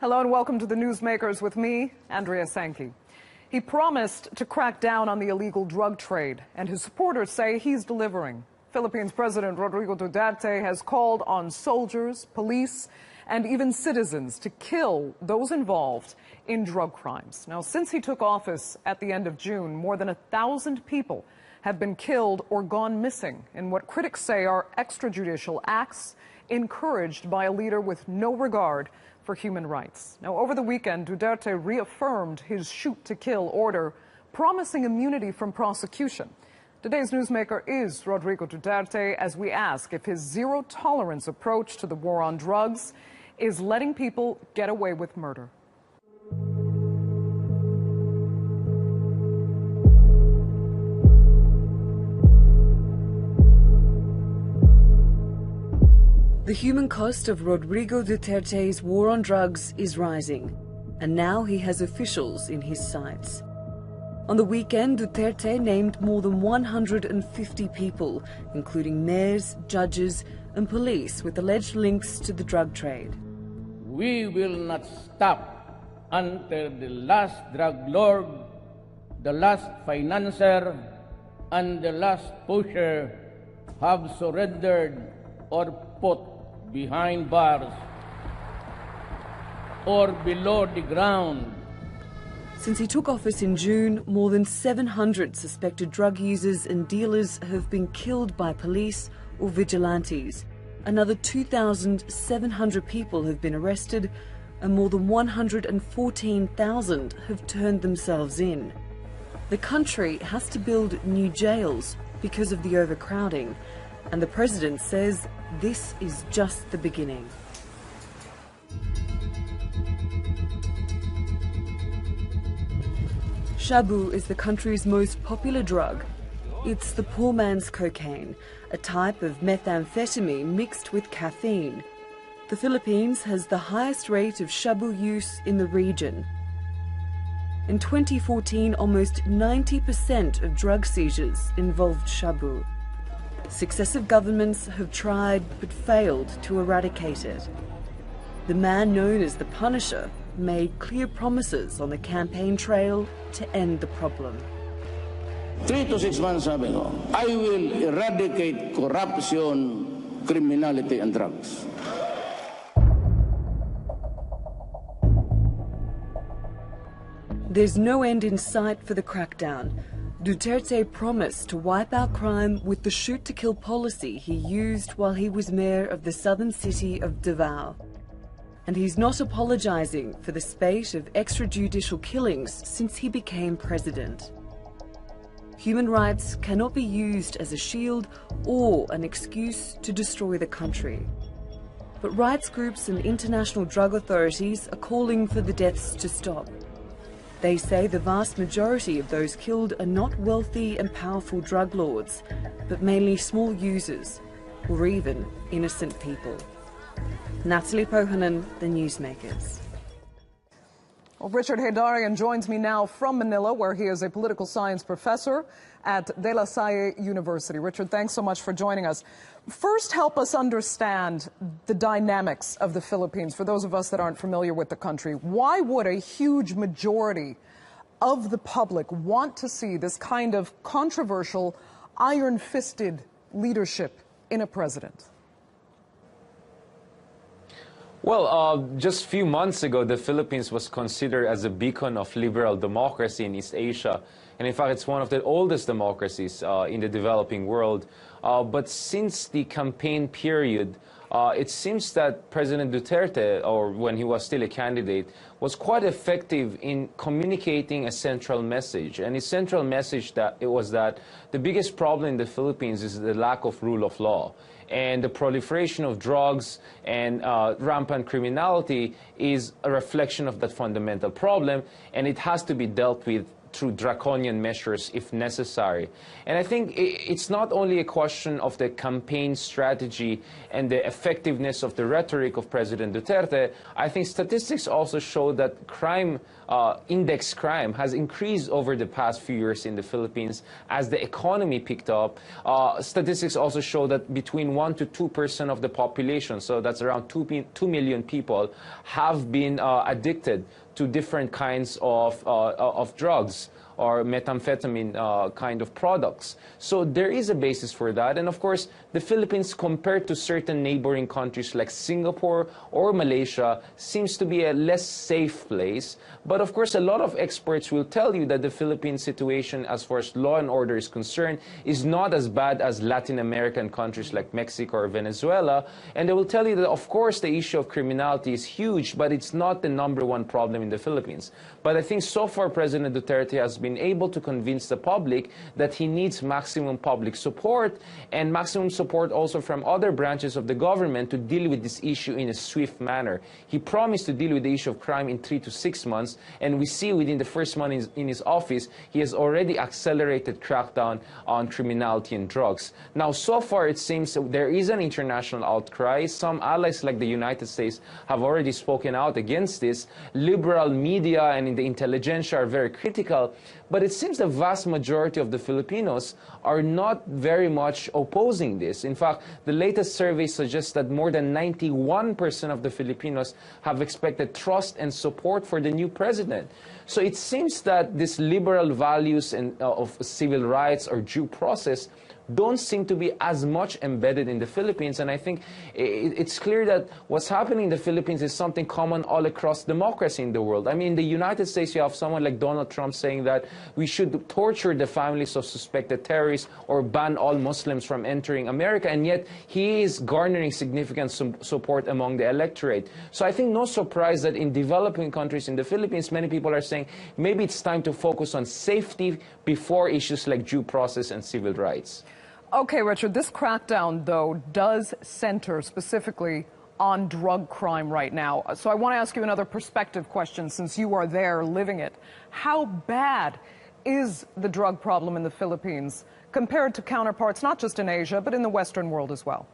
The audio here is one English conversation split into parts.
Hello and welcome to the Newsmakers with me, Andrea Sankey. He promised to crack down on the illegal drug trade, and his supporters say he's delivering. Philippines President Rodrigo Duterte has called on soldiers, police, and even citizens to kill those involved in drug crimes. Now, since he took office at the end of June, more than 1,000 people have been killed or gone missing in what critics say are extrajudicial acts encouraged by a leader with no regard for human rights. Now, over the weekend, Duterte reaffirmed his shoot-to-kill order, promising immunity from prosecution. Today's newsmaker is Rodrigo Duterte, as we ask if his zero-tolerance approach to the war on drugs is letting people get away with murder. The human cost of Rodrigo Duterte's war on drugs is rising, and now he has officials in his sights. On the weekend, Duterte named more than 150 people, including mayors, judges, and police with alleged links to the drug trade. We will not stop until the last drug lord, the last financier, and the last pusher have surrendered or put behind bars or below the ground. Since he took office in June, more than 700 suspected drug users and dealers have been killed by police or vigilantes. Another 2,700 people have been arrested, and more than 114,000 have turned themselves in. The country has to build new jails because of the overcrowding, and the president says this is just the beginning. Shabu is the country's most popular drug. It's the poor man's cocaine, a type of methamphetamine mixed with caffeine. The Philippines has the highest rate of shabu use in the region. In 2014, almost 90% of drug seizures involved shabu. Successive governments have tried but failed to eradicate it. The man known as the Punisher made clear promises on the campaign trail to end the problem. 3 to 6 months, sabi ko, I will eradicate corruption, criminality, and drugs. There's no end in sight for the crackdown. Duterte promised to wipe out crime with the shoot-to-kill policy he used while he was mayor of the southern city of Davao. And he's not apologizing for the spate of extrajudicial killings since he became president. Human rights cannot be used as a shield or an excuse to destroy the country. But rights groups and international drug authorities are calling for the deaths to stop. They say the vast majority of those killed are not wealthy and powerful drug lords, but mainly small users, or even innocent people. Natalie Pohanan, The Newsmakers. Well, Richard Heydarian joins me now from Manila, where he is a political science professor at De La Salle University. Richard, thanks so much for joining us. First, help us understand the dynamics of the Philippines, for those of us that aren't familiar with the country. Why would a huge majority of the public want to see this kind of controversial, iron-fisted leadership in a president? Well, just a few months ago, the Philippines was considered as a beacon of liberal democracy in East Asia. And in fact, it's one of the oldest democracies in the developing world. But since the campaign period, it seems that President Duterte, or when he was still a candidate, was quite effective in communicating a central message. And his central message was that the biggest problem in the Philippines is the lack of rule of law. And the proliferation of drugs and rampant criminality is a reflection of that fundamental problem, and it has to be dealt with through draconian measures if necessary. And I think it's not only a question of the campaign strategy and the effectiveness of the rhetoric of President Duterte. I think statistics also show that crime, index crime, has increased over the past few years in the Philippines as the economy picked up. Statistics also show that between 1 to 2% of the population, so that's around 2 million people, have been addicted to different kinds of drugs or methamphetamine kind of products. So there is a basis for that. And of course, the Philippines, compared to certain neighboring countries like Singapore or Malaysia, seems to be a less safe place. But of course, a lot of experts will tell you that the Philippine situation, as far as law and order is concerned, is not as bad as Latin American countries like Mexico or Venezuela. And they will tell you that, of course, the issue of criminality is huge, but it's not the #1 problem in the Philippines. But I think so far, President Duterte has been able to convince the public that he needs maximum public support and maximum support also from other branches of the government to deal with this issue in a swift manner. He promised to deal with the issue of crime in 3 to 6 months, and we see within the first month in his office, he has already accelerated crackdown on criminality and drugs. Now, so far, it seems there is an international outcry. Some allies like the United States have already spoken out against this. Liberal media and in the intelligentsia are very critical. But it seems the vast majority of the Filipinos are not very much opposing this. In fact, the latest survey suggests that more than 91% of the Filipinos have expected trust and support for the new president. So it seems that these liberal values of civil rights or due process don't seem to be as much embedded in the Philippines. And I think it's clear that what's happening in the Philippines is something common all across democracy in the world. I mean, in the United States, you have someone like Donald Trump saying that we should torture the families of suspected terrorists or ban all Muslims from entering America, and yet he is garnering significant support among the electorate. So I think no surprise that in developing countries in the Philippines, many people are saying maybe it's time to focus on safety before issues like due process and civil rights. Okay, Richard, this crackdown, though, does center specifically on drug crime right now. So I want to ask you another perspective question, since you are there living it. How bad is the drug problem in the Philippines compared to counterparts, not just in Asia, but in the Western world as well?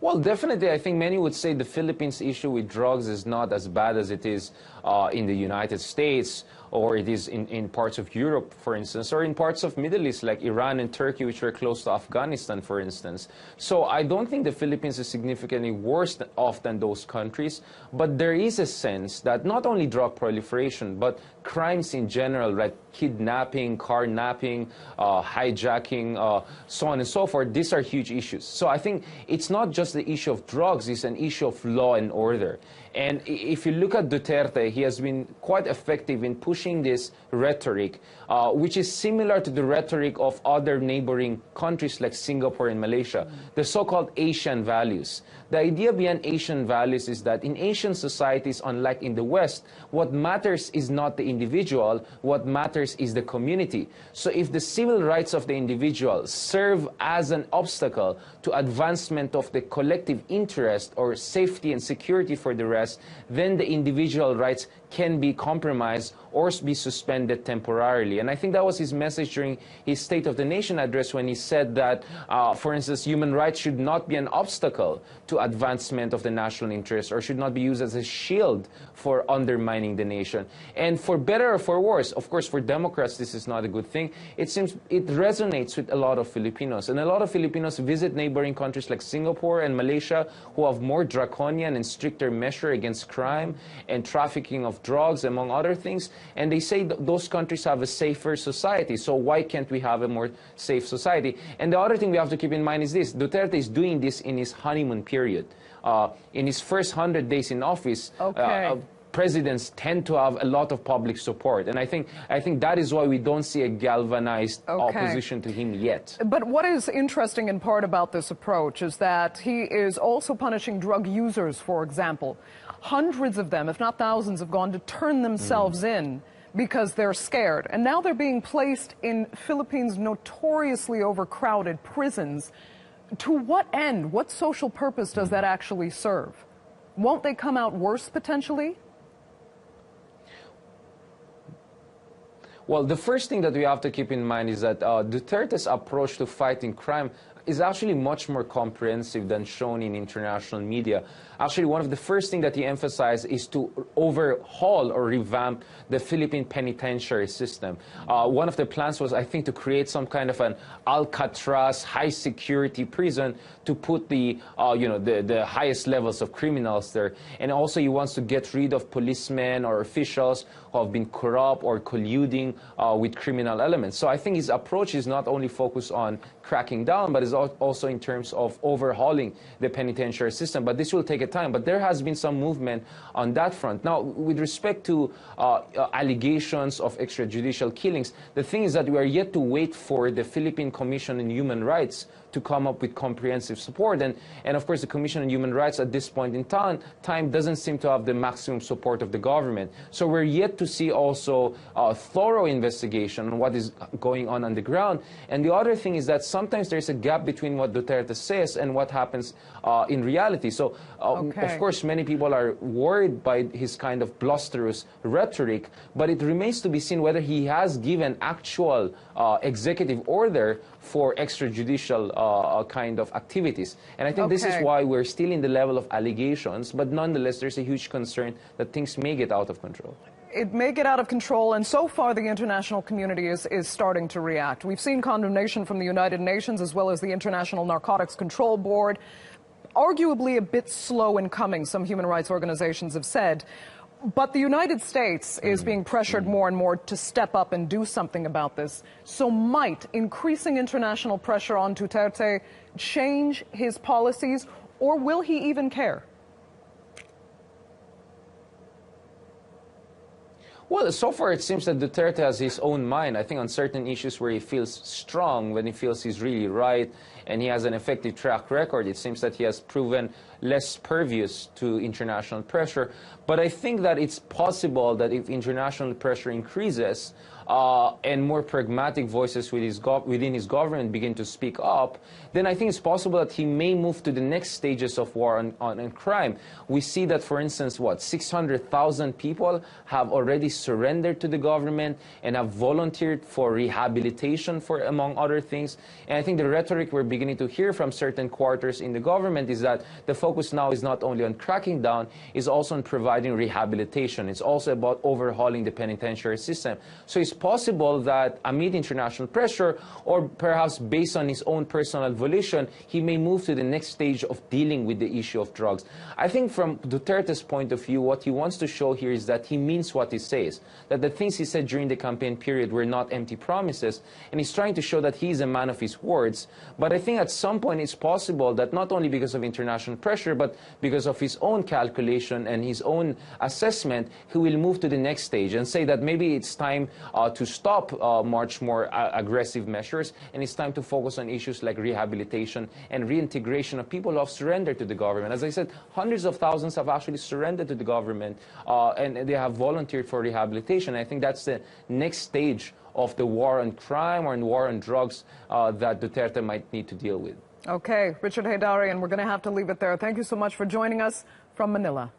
Well, definitely, I think many would say the Philippines' issue with drugs is not as bad as it is in the United States, or it is in parts of Europe, for instance, or in parts of Middle East like Iran and Turkey, which are close to Afghanistan, for instance. So I don't think the Philippines is significantly worse off than those countries, but there is a sense that not only drug proliferation, but crimes in general, like kidnapping, carnapping, hijacking, so on and so forth, these are huge issues. So I think it's not just the issue of drugs, it's an issue of law and order. And if you look at Duterte, he has been quite effective in pushing this rhetoric, which is similar to the rhetoric of other neighboring countries like Singapore and Malaysia, the so-called Asian values. The idea behind Asian values is that in Asian societies, unlike in the West, what matters is not the individual, what matters is the community. So if the civil rights of the individual serve as an obstacle to advancement of the collective interest or safety and security for the rest, then the individual rights can be compromised or be suspended temporarily. And I think that was his message during his State of the Nation address when he said that, for instance, human rights should not be an obstacle to advancement of the national interest or should not be used as a shield for undermining the nation. And for better or for worse, of course, for Democrats, this is not a good thing. It seems it resonates with a lot of Filipinos. And a lot of Filipinos visit neighboring countries like Singapore and Malaysia who have more draconian and stricter measure against crime and trafficking of drugs, among other things. And they say those countries have a safer society. So why can't we have a more safe society? And the other thing we have to keep in mind is this. Duterte is doing this in his honeymoon period. In his first 100 days in office, presidents tend to have a lot of public support. And I think that is why we don't see a galvanized opposition to him yet. But what is interesting in part about this approach is that he is also punishing drug users, for example. Hundreds of them, if not thousands, have gone to turn themselves in because they're scared. And now they're being placed in Philippines' notoriously overcrowded prisons. To what end? What social purpose does that actually serve? Won't they come out worse, potentially? Well, the first thing that we have to keep in mind is that Duterte's approach to fighting crime is actually much more comprehensive than shown in international media. Actually, one of the first things that he emphasized is to overhaul or revamp the Philippine penitentiary system. One of the plans was, I think, to create some kind of an Alcatraz high-security prison to put the highest levels of criminals there. And also, he wants to get rid of policemen or officials who have been corrupt or colluding with criminal elements. So I think his approach is not only focused on cracking down, but is also in terms of overhauling the penitentiary system. But this will take a time. But there has been some movement on that front. Now, with respect to allegations of extrajudicial killings, the thing is that we are yet to wait for the Philippine Commission on Human Rights to come up with comprehensive support. And of course, the Commission on Human Rights at this point in time doesn't seem to have the maximum support of the government. So we're yet to see also a thorough investigation on what is going on the ground. And the other thing is that sometimes there's a gap between what Duterte says and what happens in reality. So, of course, many people are worried by his kind of blusterous rhetoric, but it remains to be seen whether he has given actual executive order for extrajudicial kind of activities. And I think this is why we're still in the level of allegations, but nonetheless, there's a huge concern that things may get out of control. It may get out of control, and so far the international community is starting to react. We've seen condemnation from the United Nations as well as the International Narcotics Control Board. Arguably a bit slow in coming, some human rights organizations have said. But the United States is being pressured more and more to step up and do something about this. So might increasing international pressure on Duterte change his policies, or will he even care? Well, so far it seems that Duterte has his own mind. I think on certain issues where he feels strong, when he feels he's really right, and he has an effective track record, it seems that he has proven less pervious to international pressure. But I think that it's possible that if international pressure increases and more pragmatic voices within his government begin to speak up, then I think it's possible that he may move to the next stages of war on crime. We see that, for instance, 600,000 people have already surrendered to the government and have volunteered for rehabilitation, among other things. And I think the rhetoric we're beginning to hear from certain quarters in the government is that the focus now is not only on cracking down, it's also on providing rehabilitation. It's also about overhauling the penitentiary system. So it's possible that amid international pressure, or perhaps based on his own personal volition, he may move to the next stage of dealing with the issue of drugs. I think from Duterte's point of view, what he wants to show here is that he means what he says, that the things he said during the campaign period were not empty promises, and he's trying to show that he is a man of his words. But I think at some point it's possible that not only because of international pressure, but because of his own calculation and his own assessment, he will move to the next stage and say that maybe it's time to stop much more aggressive measures, and it's time to focus on issues like rehabilitation and reintegration of people who have surrendered to the government. As I said, hundreds of thousands have actually surrendered to the government, and they have volunteered for rehabilitation. I think that's the next stage of the war on crime or in war on drugs that Duterte might need to deal with. Okay, Richard Haydarian, we're going to have to leave it there. Thank you so much for joining us from Manila.